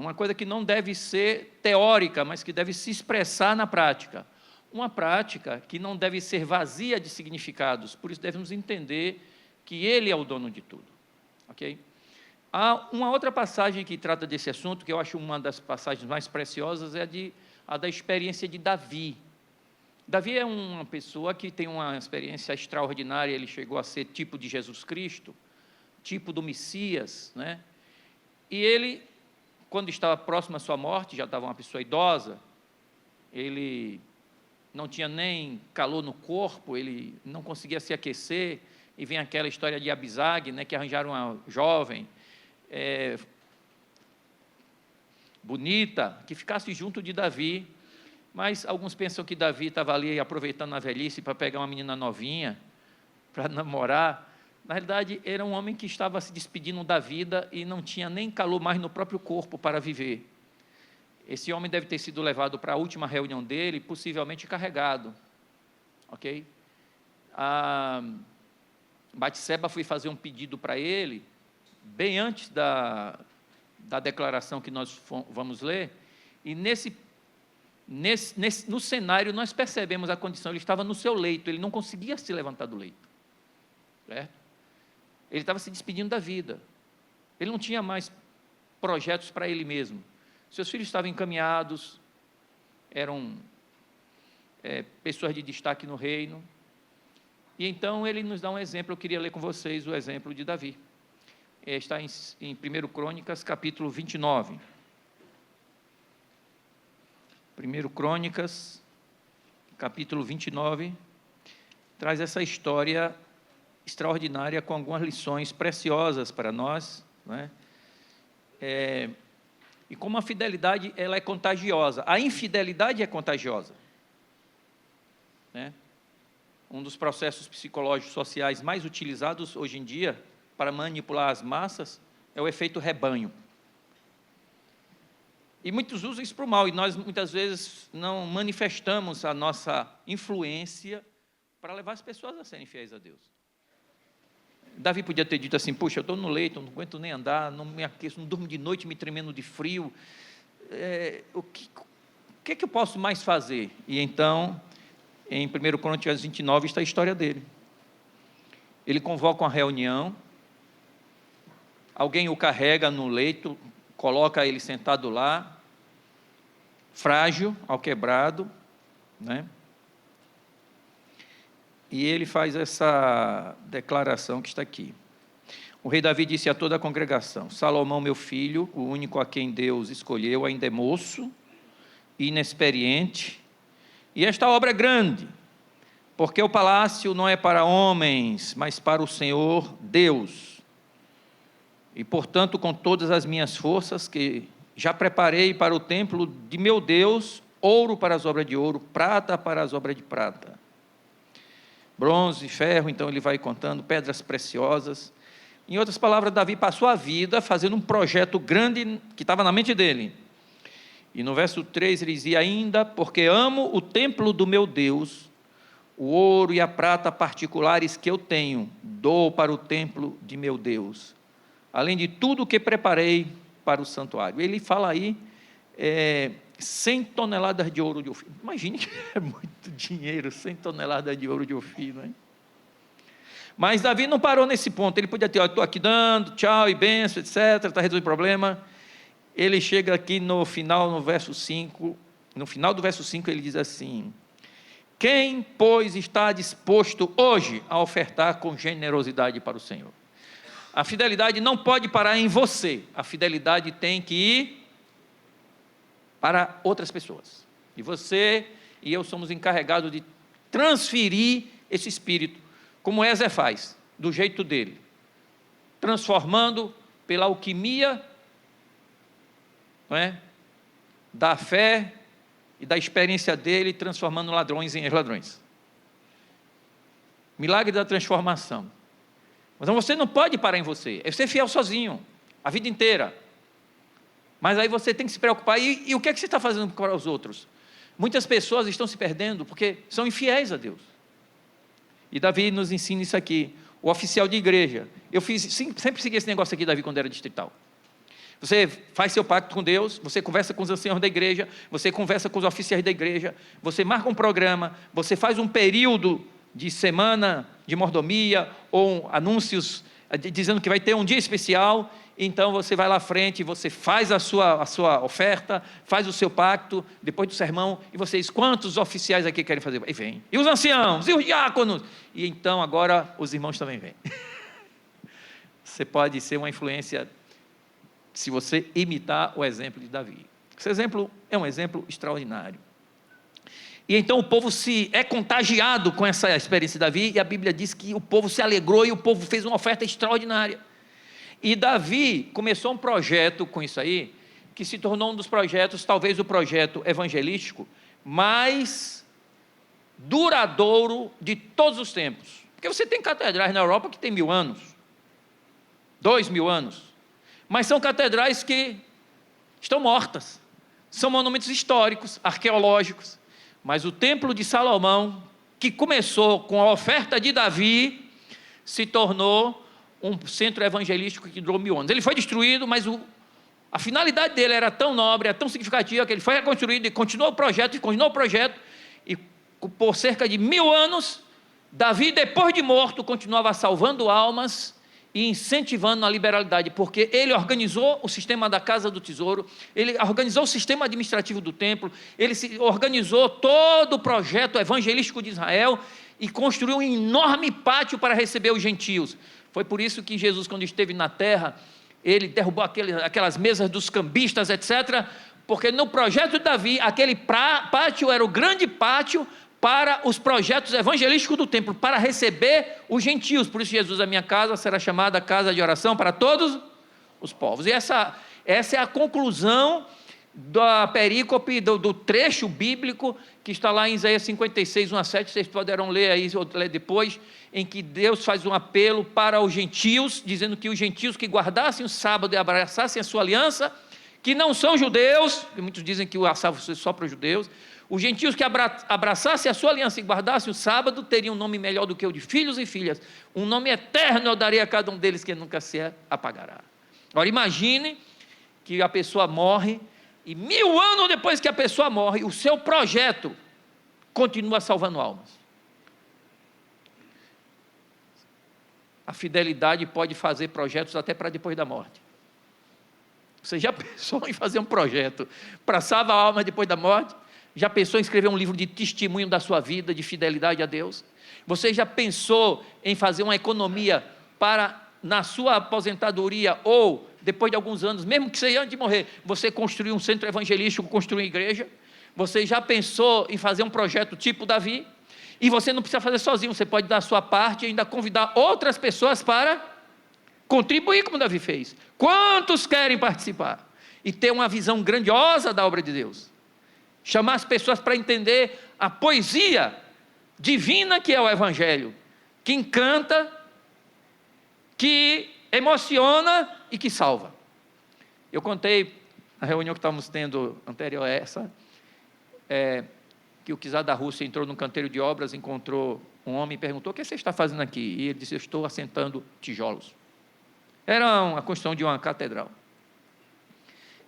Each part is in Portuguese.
uma coisa que não deve ser teórica, mas que deve se expressar na prática. Uma prática que não deve ser vazia de significados, por isso devemos entender que Ele é o dono de tudo. Ok? Há uma outra passagem que trata desse assunto, que eu acho uma das passagens mais preciosas, é a da experiência de Davi. Davi é uma pessoa que tem uma experiência extraordinária, ele chegou a ser tipo de Jesus Cristo, tipo do Messias, né? E ele, quando estava próximo à sua morte, já estava uma pessoa idosa, ele não tinha nem calor no corpo, ele não conseguia se aquecer, e vem aquela história de Abisag, né, que arranjaram uma jovem, bonita, que ficasse junto de Davi, mas alguns pensam que Davi estava ali aproveitando a velhice para pegar uma menina novinha, para namorar. Na realidade, era um homem que estava se despedindo da vida e não tinha nem calor mais no próprio corpo para viver. Esse homem deve ter sido levado para a última reunião dele, possivelmente carregado. Ok? A Batseba foi fazer um pedido para ele, bem antes da declaração que nós vamos ler, e no cenário nós percebemos a condição, ele estava no seu leito, ele não conseguia se levantar do leito, certo? Ele estava se despedindo da vida, ele não tinha mais projetos para ele mesmo, seus filhos estavam encaminhados, eram pessoas de destaque no reino, e então ele nos dá um exemplo, eu queria ler com vocês o exemplo de Davi. Está em 1 Crônicas, capítulo 29. 1 Crônicas, capítulo 29, traz essa história extraordinária com algumas lições preciosas para nós, né? E como a fidelidade ela é contagiosa, a infidelidade é contagiosa, né? Um dos processos psicológicos sociais mais utilizados hoje em dia para manipular as massas é o efeito rebanho. E muitos usam isso para o mal, e nós muitas vezes não manifestamos a nossa influência para levar as pessoas a serem fiéis a Deus. Davi podia ter dito assim: puxa, eu estou no leito, não aguento nem andar, não me aqueço, não durmo de noite me tremendo de frio, o que é que eu posso mais fazer? E então, em 1 Crônicas 29 está a história dele. Ele convoca uma reunião, alguém o carrega no leito, coloca ele sentado lá, frágil, alquebrado, né? E ele faz essa declaração que está aqui. O rei Davi disse a toda a congregação: Salomão, meu filho, o único a quem Deus escolheu, ainda é moço, inexperiente, e esta obra é grande, porque o palácio não é para homens, mas para o Senhor Deus. E, portanto, com todas as minhas forças, que já preparei para o templo de meu Deus, ouro para as obras de ouro, prata para as obras de prata, bronze, ferro, então ele vai contando, pedras preciosas. Em outras palavras, Davi passou a vida fazendo um projeto grande que estava na mente dele. E no verso 3 ele dizia ainda: porque amo o templo do meu Deus, o ouro e a prata particulares que eu tenho, dou para o templo de meu Deus, além de tudo que preparei para o santuário. Ele fala aí 100 toneladas de ouro de Ofir. Imagine que é muito dinheiro, 100 toneladas de ouro de Ofir, não é? Mas Davi não parou nesse ponto, ele podia ter: estou aqui dando, tchau e benção, etc., está resolvendo o problema. Ele chega aqui no final, no verso 5, no final do verso 5 ele diz assim: quem, pois, está disposto hoje a ofertar com generosidade para o Senhor? A fidelidade não pode parar em você, a fidelidade tem que ir para outras pessoas. E você e eu somos encarregados de transferir esse espírito, como Ézer faz, do jeito dele, transformando pela alquimia, não é, da fé e da experiência dele, transformando ladrões em ladrões. Milagre da transformação. Então você não pode parar em você, é ser fiel sozinho, a vida inteira. Mas aí você tem que se preocupar, e o que é que você está fazendo para os outros? Muitas pessoas estão se perdendo porque são infiéis a Deus. E Davi nos ensina isso aqui, o oficial de igreja. Eu sempre segui esse negócio aqui, Davi, quando era distrital. Você faz seu pacto com Deus, você conversa com os anciãos da igreja, você conversa com os oficiais da igreja, você marca um programa, você faz um período de semana de mordomia, ou anúncios dizendo que vai ter um dia especial. Então você vai lá à frente, você faz a sua oferta, faz o seu pacto, depois do sermão, e vocês, quantos oficiais aqui querem fazer? E vem. E os anciãos, e os diáconos? E então agora os irmãos também vêm. Você pode ser uma influência se você imitar o exemplo de Davi. Esse exemplo é um exemplo extraordinário. E então o povo é contagiado com essa experiência de Davi, e a Bíblia diz que o povo se alegrou e o povo fez uma oferta extraordinária. E Davi começou um projeto com isso aí, que se tornou um dos projetos, talvez o projeto evangelístico mais duradouro de todos os tempos. Porque você tem catedrais na Europa que tem 1000 anos, 2000 anos, mas são catedrais que estão mortas, são monumentos históricos, arqueológicos. Mas o templo de Salomão, que começou com a oferta de Davi, se tornou um centro evangelístico que durou 1000 anos. Ele foi destruído, mas a finalidade dele era tão nobre, era tão significativa, que ele foi reconstruído e continuou o projeto, e por cerca de 1000 anos, Davi, depois de morto, continuava salvando almas e incentivando a liberalidade, porque ele organizou o sistema da Casa do Tesouro, ele organizou o sistema administrativo do templo, ele organizou todo o projeto evangelístico de Israel e construiu um enorme pátio para receber os gentios. Foi por isso que Jesus, quando esteve na terra, ele derrubou aquelas mesas dos cambistas, etc., porque no projeto de Davi, aquele pátio era o grande pátio para os projetos evangelísticos do templo, para receber os gentios. Por isso Jesus, a minha casa será chamada casa de oração para todos os povos. E essa é a conclusão da perícope, do trecho bíblico que está lá em Isaías 56, 1 a 7, vocês poderão ler aí, ou ler depois, em que Deus faz um apelo para os gentios, dizendo que os gentios que guardassem o sábado e abraçassem a sua aliança, que não são judeus, que muitos dizem que o sábado é só para os judeus, os gentios que abraçassem a sua aliança e guardassem o sábado, teriam um nome melhor do que o de filhos e filhas, um nome eterno eu darei a cada um deles, que nunca se apagará. Agora imagine que a pessoa morre, e 1000 anos depois que a pessoa morre, o seu projeto continua salvando almas. A fidelidade pode fazer projetos até para depois da morte. Você já pensou em fazer um projeto para salvar a alma depois da morte? Já pensou em escrever um livro de testemunho da sua vida, de fidelidade a Deus? Você já pensou em fazer uma economia para, na sua aposentadoria, ou depois de alguns anos, mesmo que seja antes de morrer, você construir um centro evangelístico, construir uma igreja? Você já pensou em fazer um projeto tipo Davi? E você não precisa fazer sozinho, você pode dar a sua parte e ainda convidar outras pessoas para contribuir como Davi fez. Quantos querem participar? E ter uma visão grandiosa da obra de Deus? Chamar as pessoas para entender a poesia divina que é o Evangelho, que encanta, que emociona e que salva. Eu contei na reunião que estávamos tendo anterior a essa, que o czar da Rússia entrou num canteiro de obras, encontrou um homem e perguntou: o que você está fazendo aqui? E ele disse: eu estou assentando tijolos. Era a construção de uma catedral.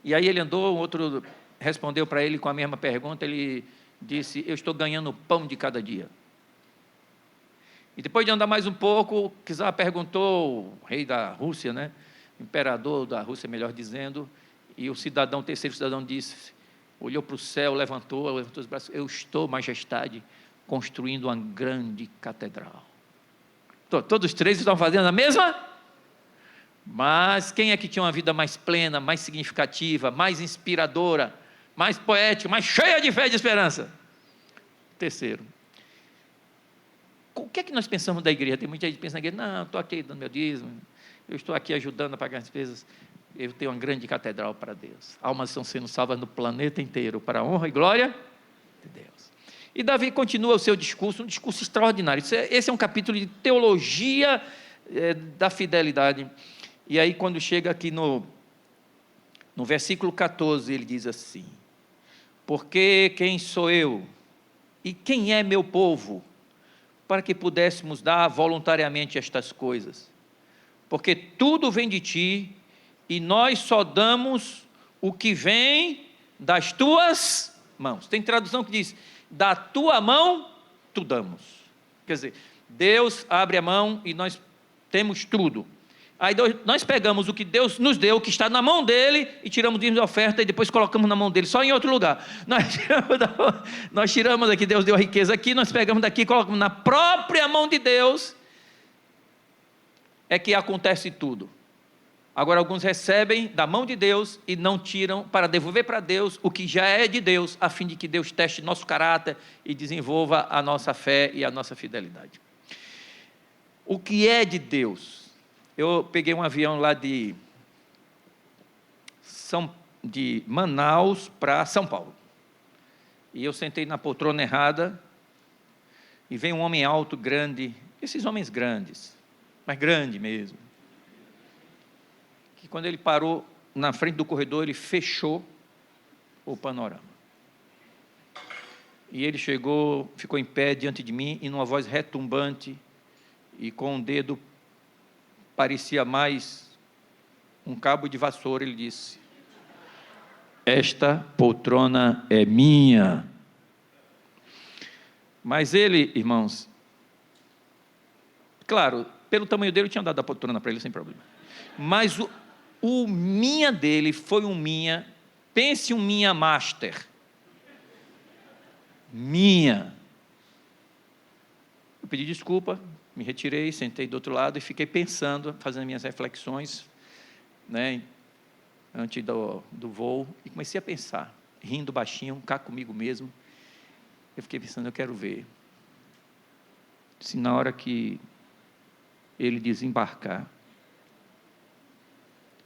E aí ele andou, outro respondeu para ele com a mesma pergunta, ele disse: eu estou ganhando pão de cada dia. E depois de andar mais um pouco, o czar perguntou, o rei da Rússia, né, imperador da Rússia, melhor dizendo, e o terceiro cidadão disse, olhou para o céu, levantou os braços: eu estou, majestade, construindo uma grande catedral. Todos os três estão fazendo a mesma? Mas quem é que tinha uma vida mais plena, mais significativa, mais inspiradora, mais poética, mais cheia de fé e de esperança? Terceiro. O que é que nós pensamos da igreja? Tem muita gente que pensa na igreja: não, estou aqui dando meu dízimo, eu estou aqui ajudando a pagar as despesas. Eu tenho uma grande catedral para Deus. Almas estão sendo salvas no planeta inteiro, para a honra e glória de Deus. E Davi continua o seu discurso, um discurso extraordinário. Esse é um capítulo de teologia da fidelidade. E aí, quando chega aqui no versículo 14, ele diz assim: porque quem sou eu e quem é meu povo, para que pudéssemos dar voluntariamente estas coisas? Porque tudo vem de ti, e nós só damos o que vem das tuas mãos. Tem tradução que diz, da tua mão tu damos. Quer dizer, Deus abre a mão e nós temos tudo. Aí nós pegamos o que Deus nos deu, que está na mão dele, e tiramos o dízimo de oferta e depois colocamos na mão dele, só em outro lugar. Nós tiramos aqui, Deus deu a riqueza aqui, nós pegamos daqui e colocamos na própria mão de Deus, é que acontece tudo. Agora alguns recebem da mão de Deus e não tiram para devolver para Deus o que já é de Deus, a fim de que Deus teste nosso caráter e desenvolva a nossa fé e a nossa fidelidade. O que é de Deus? Eu peguei um avião lá de Manaus para São Paulo. E eu sentei na poltrona errada, e veio um homem alto, grande, esses homens grandes, mas grande mesmo, que quando ele parou na frente do corredor, ele fechou o panorama. E ele chegou, ficou em pé diante de mim, e numa voz retumbante, e com um dedo parecia mais um cabo de vassoura, ele disse, esta poltrona é minha. Mas ele, irmãos, claro, pelo tamanho dele eu tinha dado a poltrona para ele sem problema, mas o minha dele foi um minha, pense um minha master, minha. Eu pedi desculpa, me retirei, sentei do outro lado e fiquei pensando, fazendo minhas reflexões, né, antes do voo, e comecei a pensar, rindo baixinho, cá comigo mesmo. Eu fiquei pensando, eu quero ver se na hora que ele desembarcar,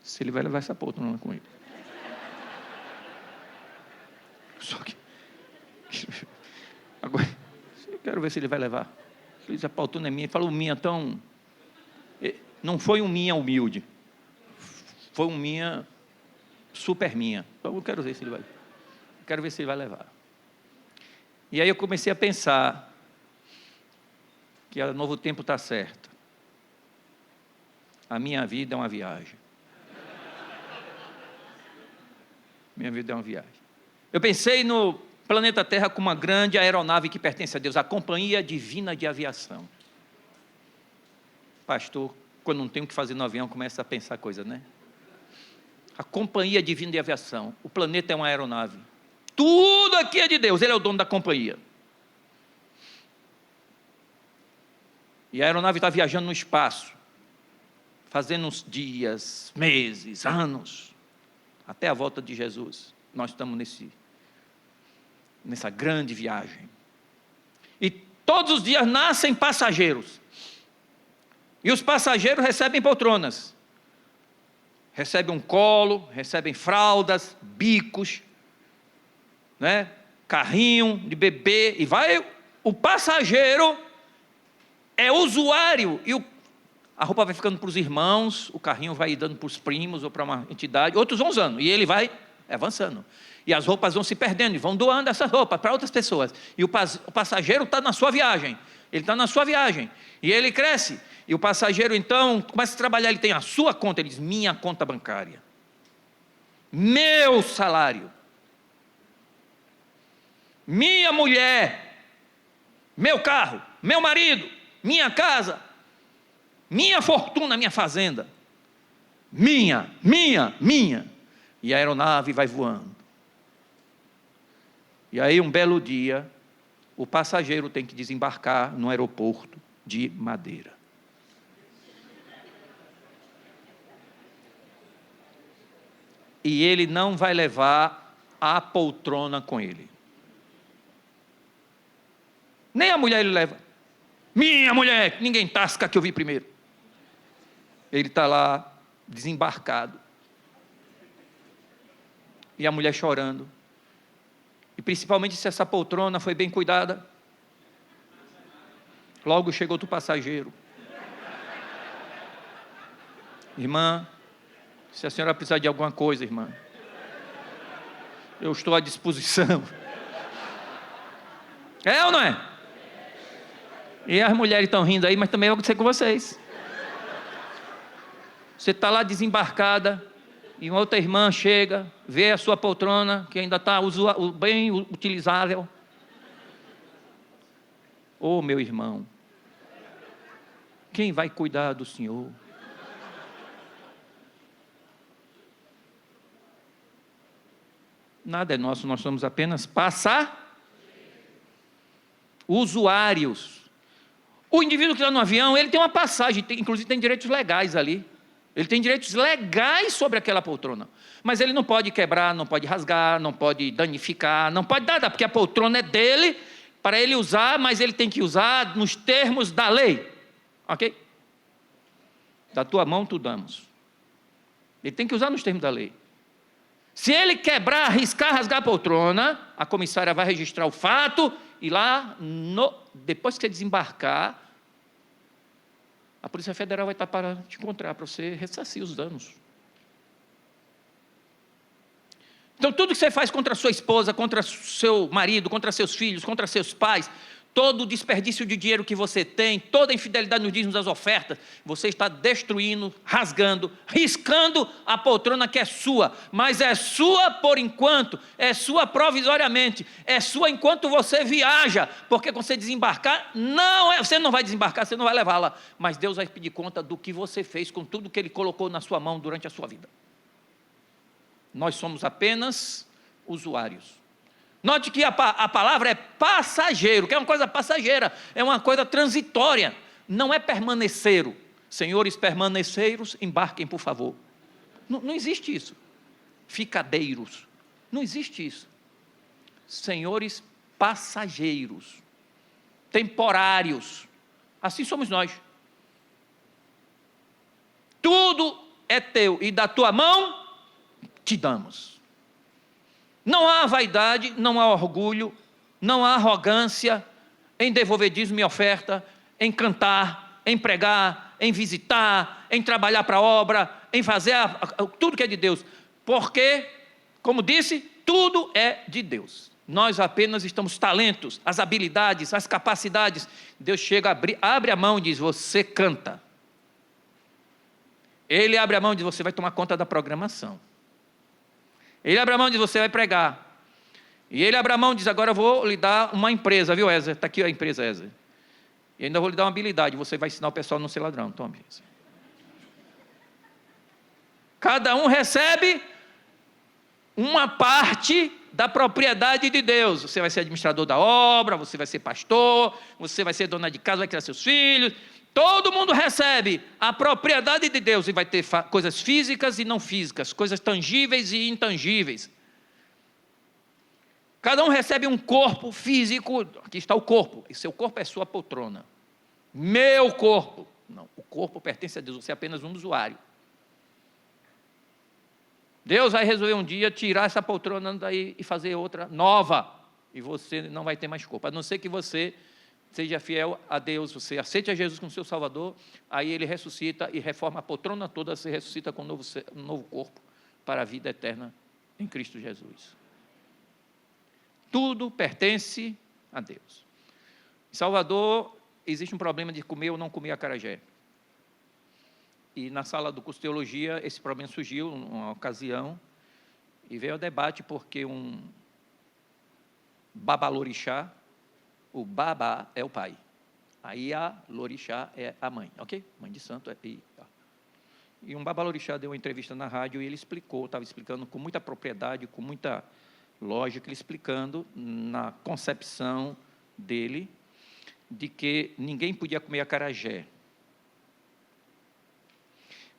se ele vai levar essa poltrona com ele. Só que agora, eu quero ver se ele vai levar. Ele disse, a poltrona é minha. Ele falou, minha, então, não foi um minha humilde, foi um minha, super minha. Então eu quero ver se ele vai levar. E aí eu comecei a pensar que a Novo Tempo está certa. A minha vida é uma viagem. Minha vida é uma viagem. Eu pensei no planeta Terra como uma grande aeronave que pertence a Deus, a Companhia Divina de Aviação. Pastor, quando não tem o que fazer no avião, começa a pensar coisa, né? A Companhia Divina de Aviação. O planeta é uma aeronave. Tudo aqui é de Deus, Ele é o dono da companhia. E a aeronave está viajando no espaço, fazendo uns dias, meses, anos, até a volta de Jesus. Nós estamos nessa grande viagem. E todos os dias nascem passageiros. E os passageiros recebem poltronas. Recebem um colo, recebem fraldas, bicos, né? Carrinho de bebê, e vai, o passageiro é usuário, e a roupa vai ficando para os irmãos, o carrinho vai dando para os primos, ou para uma entidade, outros vão usando, e ele vai avançando, e as roupas vão se perdendo, e vão doando essas roupas para outras pessoas, e o passageiro está na sua viagem, ele está na sua viagem, e ele cresce, e o passageiro então começa a trabalhar, ele tem a sua conta, ele diz, minha conta bancária, meu salário, minha mulher, meu carro, meu marido, minha casa, minha fortuna, minha fazenda, minha, e a aeronave vai voando. E aí um belo dia, o passageiro tem que desembarcar no aeroporto de Madeira. E ele não vai levar a poltrona com ele. Nem a mulher ele leva. Minha mulher, ninguém tasca que eu vi primeiro. Ele está lá, desembarcado. E a mulher chorando. E principalmente se essa poltrona foi bem cuidada. Logo chegou outro passageiro. Irmã, se a senhora precisar de alguma coisa, irmã, eu estou à disposição. É ou não é? E as mulheres estão rindo aí, mas também vai acontecer com vocês. Você está lá desembarcada, e uma outra irmã chega, vê a sua poltrona, que ainda está bem utilizável. Ô, meu irmão, quem vai cuidar do senhor? Nada é nosso, nós somos apenas usuários. O indivíduo que está no avião, ele tem uma passagem, inclusive tem direitos legais ali. Ele tem direitos legais sobre aquela poltrona. Mas ele não pode quebrar, não pode rasgar, não pode danificar, não pode nada, porque a poltrona é dele, para ele usar, mas ele tem que usar nos termos da lei. Ok? Da tua mão tu damos. Ele tem que usar nos termos da lei. Se ele quebrar, arriscar, rasgar a poltrona, a comissária vai registrar o fato e lá, depois que você desembarcar, a Polícia Federal vai estar para te encontrar, para você ressarcir os danos. Então, tudo que você faz contra a sua esposa, contra seu marido, contra seus filhos, contra seus pais, todo o desperdício de dinheiro que você tem, toda a infidelidade nos dízimos das ofertas, você está destruindo, rasgando, riscando a poltrona que é sua, mas é sua por enquanto, é sua provisoriamente, é sua enquanto você viaja, porque quando você desembarcar, você não vai desembarcar, você não vai levá-la, mas Deus vai pedir conta do que você fez com tudo que Ele colocou na sua mão durante a sua vida. Nós somos apenas usuários. Note que a palavra é passageiro, que é uma coisa passageira, é uma coisa transitória, não é permaneceiro. Senhores permaneceiros, embarquem, por favor. Não existe isso. Ficadeiros, não existe isso. Senhores passageiros, temporários, assim somos nós. Tudo é teu e da tua mão te damos. Não há vaidade, não há orgulho, não há arrogância em devolver dízimo e oferta, em cantar, em pregar, em visitar, em trabalhar para a obra, em fazer tudo que é de Deus. Porque, como disse, tudo é de Deus. Nós apenas estamos talentos, as habilidades, as capacidades. Deus chega, abre a mão e diz, você canta. Ele abre a mão e diz, você vai tomar conta da programação. Ele abre a mão e diz, você vai pregar. E ele abre a mão e diz, agora eu vou lhe dar uma empresa, viu, Ézer? Está aqui a empresa, Ézer. E ainda vou lhe dar uma habilidade, você vai ensinar o pessoal a não ser ladrão. Tome isso. Cada um recebe uma parte da propriedade de Deus. Você vai ser administrador da obra, você vai ser pastor, você vai ser dona de casa, vai criar seus filhos. Todo mundo recebe a propriedade de Deus e vai ter coisas físicas e não físicas, coisas tangíveis e intangíveis. Cada um recebe um corpo físico, aqui está o corpo, e seu corpo é sua poltrona. Meu corpo. Não, o corpo pertence a Deus, você é apenas um usuário. Deus vai resolver um dia tirar essa poltrona daí e fazer outra nova, e você não vai ter mais corpo, a não ser que você seja fiel a Deus, você aceite a Jesus como seu Salvador, aí Ele ressuscita e reforma a poltrona toda, você ressuscita com um novo corpo para a vida eterna em Cristo Jesus. Tudo pertence a Deus. Em Salvador, existe um problema de comer ou não comer acarajé. E na sala do curso de teologia, esse problema surgiu numa ocasião, e veio ao debate porque um babalorixá, o babá é o pai, aí a lorixá é a mãe, ok? Mãe de santo. E um babalorixá deu uma entrevista na rádio e ele estava explicando com muita propriedade, com muita lógica, ele explicando na concepção dele, de que ninguém podia comer acarajé,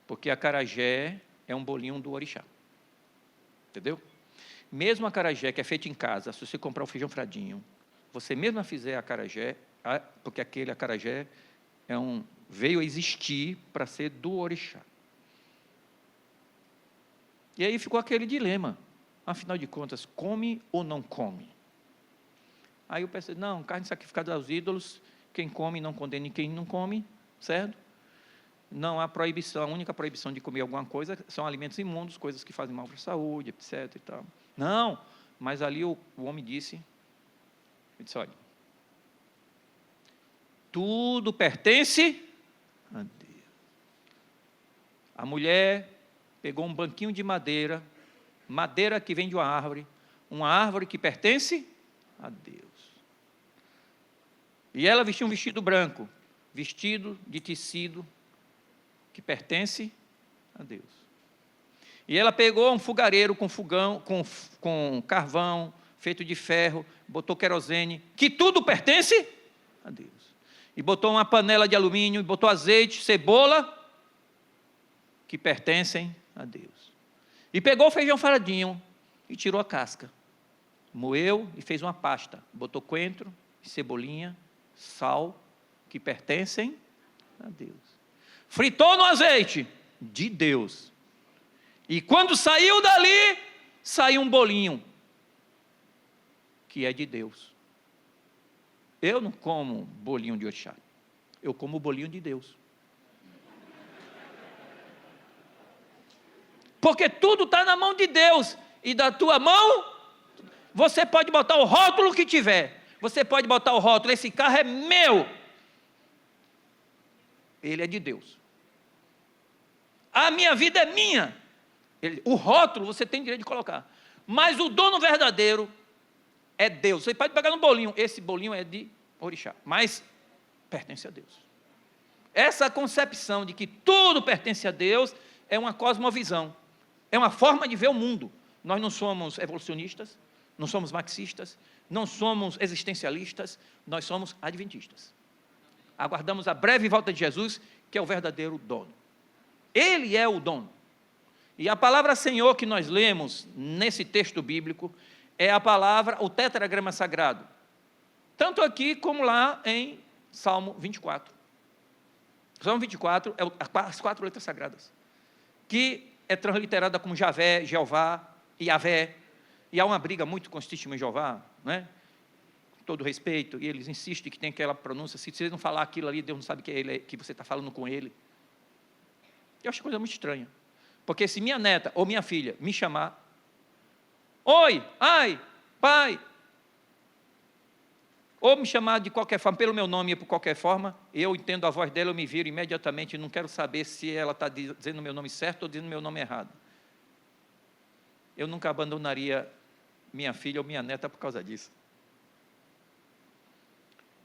porque acarajé é um bolinho do orixá, entendeu? Mesmo acarajé que é feito em casa, se você comprar o feijão fradinho, você mesmo fizer acarajé, porque aquele acarajé veio a existir para ser do orixá. E aí ficou aquele dilema, afinal de contas, come ou não come? Aí eu pensei, não, carne sacrificada aos ídolos, quem come não condena quem não come, certo? Não há proibição, a única proibição de comer alguma coisa são alimentos imundos, coisas que fazem mal para a saúde, etc. E tal. Não, mas ali o homem disse, ele disse, olha, tudo pertence a Deus. A mulher pegou um banquinho de madeira, madeira que vem de uma árvore que pertence a Deus. E ela vestiu um vestido branco, vestido de tecido que pertence a Deus. E ela pegou um fogareiro com fogão, com carvão feito de ferro, botou querosene, que tudo pertence a Deus. E botou uma panela de alumínio, e botou azeite, cebola, que pertencem a Deus. E pegou o feijão faradinho e tirou a casca. Moeu e fez uma pasta. Botou coentro, cebolinha, sal, que pertencem a Deus. Fritou no azeite, de Deus. E quando saiu dali, saiu um bolinho, que é de Deus. Eu não como bolinho de orixá, eu como bolinho de Deus. Porque tudo está na mão de Deus, e da tua mão, você pode botar o rótulo que tiver, você pode botar o rótulo, esse carro é meu, ele é de Deus. A minha vida é minha, o rótulo você tem direito de colocar, mas o dono verdadeiro é Deus. Você pode pegar um bolinho, esse bolinho é de orixá, mas pertence a Deus. Essa concepção de que tudo pertence a Deus é uma cosmovisão, é uma forma de ver o mundo. Nós não somos evolucionistas, não somos marxistas, não somos existencialistas, nós somos adventistas. Aguardamos a breve volta de Jesus, que é o verdadeiro dono. Ele é o dono. E a palavra Senhor que nós lemos nesse texto bíblico é a palavra, o tetragrama sagrado. Tanto aqui como lá em Salmo 24. Salmo 24 é as 4 letras sagradas, que é transliterada como Javé, Jeová, Yavé. E há uma briga muito constante em Jeová, né? Com todo respeito, e eles insistem que tem aquela pronúncia, se você não falar aquilo ali, Deus não sabe que é ele, que você está falando com ele. Eu acho coisa muito estranha, porque se minha neta ou minha filha me chamar, oi, ai, pai, ou me chamar de qualquer forma, pelo meu nome e por qualquer forma, eu entendo a voz dela, eu me viro imediatamente, não quero saber se ela está dizendo o meu nome certo ou dizendo o meu nome errado. Eu nunca abandonaria minha filha ou minha neta por causa disso.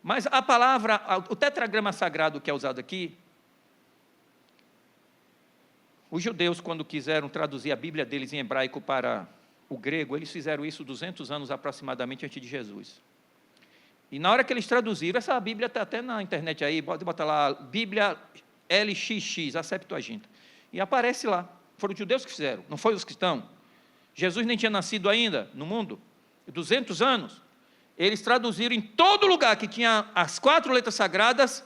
Mas a palavra, o tetragrama sagrado que é usado aqui, os judeus, quando quiseram traduzir a Bíblia deles em hebraico para o grego, eles fizeram isso 200 anos aproximadamente antes de Jesus. E na hora que eles traduziram, essa Bíblia está até na internet aí, pode botar lá, Bíblia LXX, a Septuaginta. E aparece lá, foram os judeus que fizeram, não foi os cristãos. Jesus nem tinha nascido ainda no mundo, 200 anos. Eles traduziram em todo lugar que tinha as 4 letras sagradas,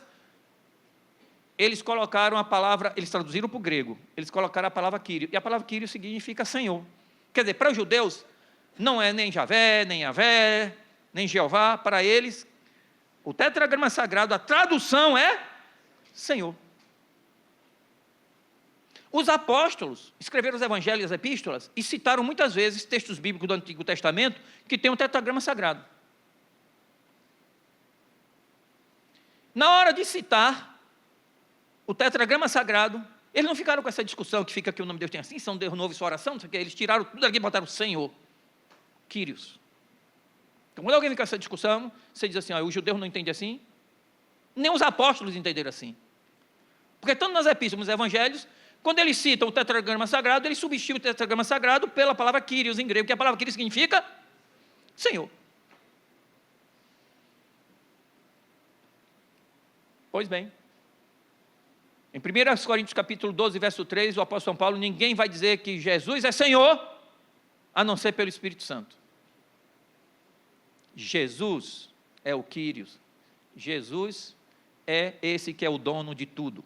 eles colocaram a palavra, eles traduziram para o grego, eles colocaram a palavra Kyrios, e a palavra Kyrios significa Senhor. Quer dizer, para os judeus, não é nem Javé, nem Yavé, nem Jeová, para eles, o tetragrama sagrado, a tradução é Senhor. Os apóstolos escreveram os evangelhos e as epístolas e citaram muitas vezes textos bíblicos do Antigo Testamento que tem um tetragrama sagrado. Na hora de citar o tetragrama sagrado, eles não ficaram com essa discussão que fica que o nome de Deus tem assim, São Deus novo e sua oração, não sei o quê. Eles tiraram tudo aqui e botaram Senhor, Kyrios. Então, quando alguém vem com essa discussão, você diz assim, os judeus não entendem assim, nem os apóstolos entenderam assim. Porque tanto nas epístolas, nos evangelhos, quando eles citam o tetragrama sagrado, eles substituem o tetragrama sagrado pela palavra Kyrios em grego, que a palavra Kyrios significa Senhor. Pois bem, em 1 Coríntios capítulo 12, verso 3, o apóstolo São Paulo, ninguém vai dizer que Jesus é Senhor, a não ser pelo Espírito Santo. Jesus é o Kyrios, Jesus é esse que é o dono de tudo.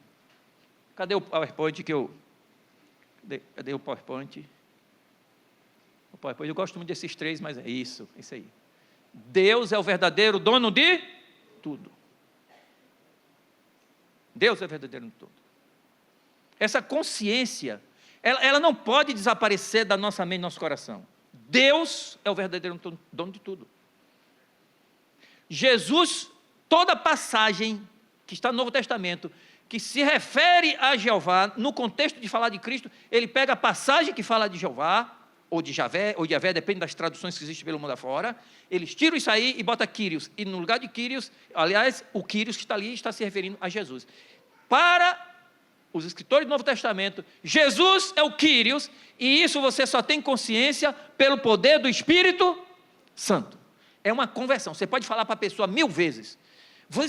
Cadê o PowerPoint que eu... Cadê o PowerPoint? O PowerPoint, eu gosto muito desses 3, mas é isso aí. Deus é o verdadeiro dono de tudo. Deus é o verdadeiro dono de tudo. Essa consciência, ela não pode desaparecer da nossa mente e do nosso coração. Deus é o verdadeiro dono de tudo. Jesus, toda passagem que está no Novo Testamento, que se refere a Jeová, no contexto de falar de Cristo, ele pega a passagem que fala de Jeová, ou de Javé, depende das traduções que existem pelo mundo afora, eles tiram isso aí e botam Kyrios, e no lugar de Kyrios, aliás, o Kyrios que está ali está se referindo a Jesus. Para os escritores do Novo Testamento, Jesus é o Kyrios, e isso você só tem consciência pelo poder do Espírito Santo. É uma conversão, você pode falar para a pessoa 1000 vezes,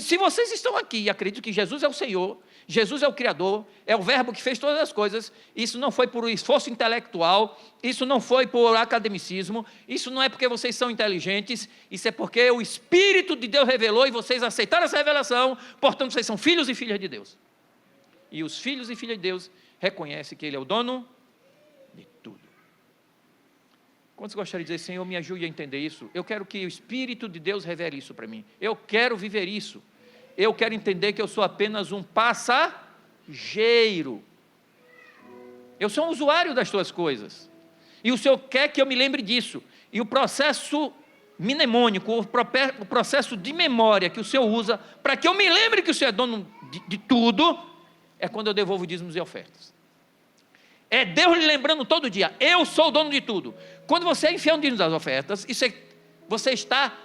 se vocês estão aqui e acreditam que Jesus é o Senhor, Jesus é o Criador, é o Verbo que fez todas as coisas, isso não foi por esforço intelectual, isso não foi por academicismo, isso não é porque vocês são inteligentes, isso é porque o Espírito de Deus revelou e vocês aceitaram essa revelação, portanto vocês são filhos e filhas de Deus. E os filhos e filhas de Deus reconhecem que Ele é o dono de tudo. Quantos gostariam de dizer, Senhor, me ajude a entender isso? Eu quero que o Espírito de Deus revele isso para mim, eu quero viver isso. Eu quero entender que eu sou apenas um passageiro. Eu sou um usuário das tuas coisas. E o Senhor quer que eu me lembre disso. E o processo mnemônico, o processo de memória que o Senhor usa para que eu me lembre que o Senhor é dono de tudo, é quando eu devolvo dízimos e ofertas. É Deus lhe lembrando todo dia, eu sou o dono de tudo. Quando você enfia um dízimo das ofertas, você está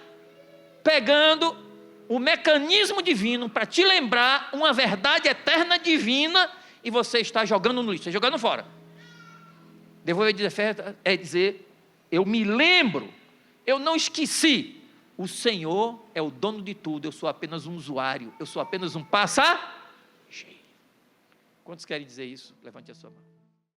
pegando o mecanismo divino para te lembrar uma verdade eterna divina e você está jogando no lixo, jogando fora. Devolver de oferta é dizer, eu me lembro, eu não esqueci, o Senhor é o dono de tudo, eu sou apenas um usuário, eu sou apenas um passageiro. Quantos querem dizer isso? Levante a sua mão.